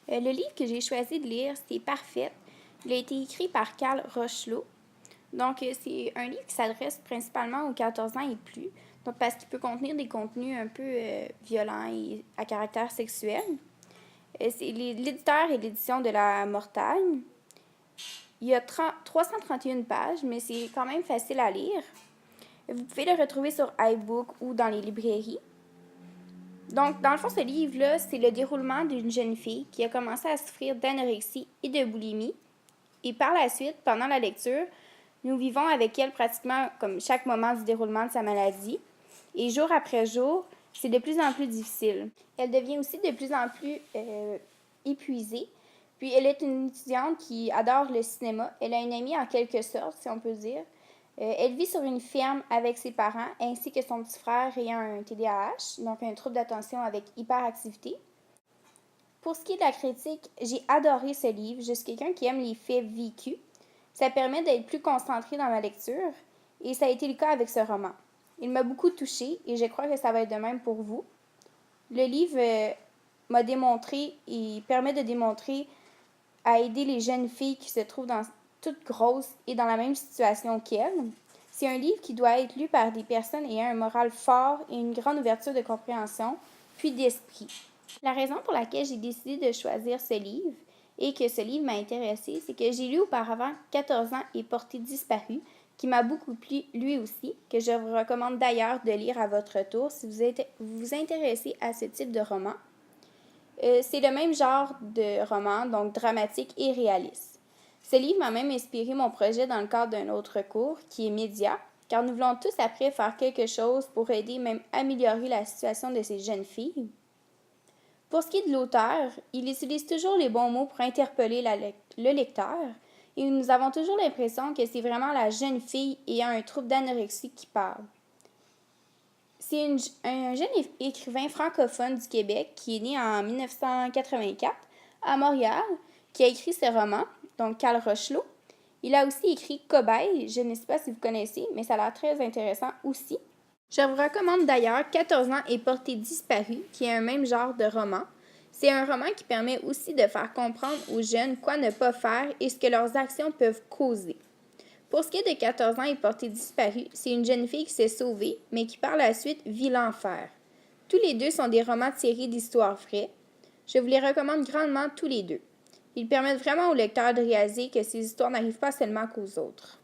Le livre que j'ai choisi de lire, c'est Parfaite. Il a été écrit par Carl Rochelot. Donc, c'est un livre qui s'adresse principalement aux 14 ans et plus, donc parce qu'il peut contenir des contenus un peu violents et à caractère sexuel. L'éditeur et l'édition de La Mortagne. Il y a 331 pages, mais c'est quand même facile à lire. Vous pouvez le retrouver sur iBook ou dans les librairies. Donc, dans le fond, ce livre-là, c'est le déroulement d'une jeune fille qui a commencé à souffrir d'anorexie et de boulimie. Et par la suite, pendant la lecture, nous vivons avec elle pratiquement comme chaque moment du déroulement de sa maladie. Et jour après jour, c'est de plus en plus difficile. Elle devient aussi de plus en plus épuisée. Puis elle est une étudiante qui adore le cinéma. Elle a une amie en quelque sorte, si on peut dire. Elle vit sur une ferme avec ses parents ainsi que son petit frère ayant un TDAH, donc un trouble d'attention avec hyperactivité. Pour ce qui est de la critique, j'ai adoré ce livre. Je suis quelqu'un qui aime les faits vécus. Ça permet d'être plus concentré dans ma lecture et ça a été le cas avec ce roman. Il m'a beaucoup touchée et je crois que ça va être de même pour vous. Le livre m'a démontré et permet de démontrer à aider les jeunes filles qui se trouvent toutes grosses et dans la même situation qu'elles. C'est un livre qui doit être lu par des personnes ayant un moral fort et une grande ouverture de compréhension, puis d'esprit. La raison pour laquelle j'ai décidé de choisir ce livre et que ce livre m'a intéressée, c'est que j'ai lu auparavant 14 ans et portée disparue, qui m'a beaucoup plu lui aussi, que je vous recommande d'ailleurs de lire à votre tour si vous vous intéressez à ce type de roman. C'est le même genre de roman, donc dramatique et réaliste. Ce livre m'a même inspiré mon projet dans le cadre d'un autre cours, qui est Média, car nous voulons tous après faire quelque chose pour aider, même améliorer la situation de ces jeunes filles. Pour ce qui est de l'auteur, il utilise toujours les bons mots pour interpeller le lecteur, et nous avons toujours l'impression que c'est vraiment la jeune fille ayant un trouble d'anorexie qui parle. C'est un jeune écrivain francophone du Québec qui est né en 1984 à Montréal, qui a écrit ce roman, donc Carl Rochelot. Il a aussi écrit Cobaye, je ne sais pas si vous connaissez, mais ça a l'air très intéressant aussi. Je vous recommande d'ailleurs 14 ans et portée disparue, qui est un même genre de roman. C'est un roman qui permet aussi de faire comprendre aux jeunes quoi ne pas faire et ce que leurs actions peuvent causer. Pour ce qui est de 14 ans et portée disparue, c'est une jeune fille qui s'est sauvée, mais qui par la suite vit l'enfer. Tous les deux sont des romans tirés d'histoires vraies. Je vous les recommande grandement tous les deux. Ils permettent vraiment au lecteur de réaliser que ces histoires n'arrivent pas seulement qu'aux autres.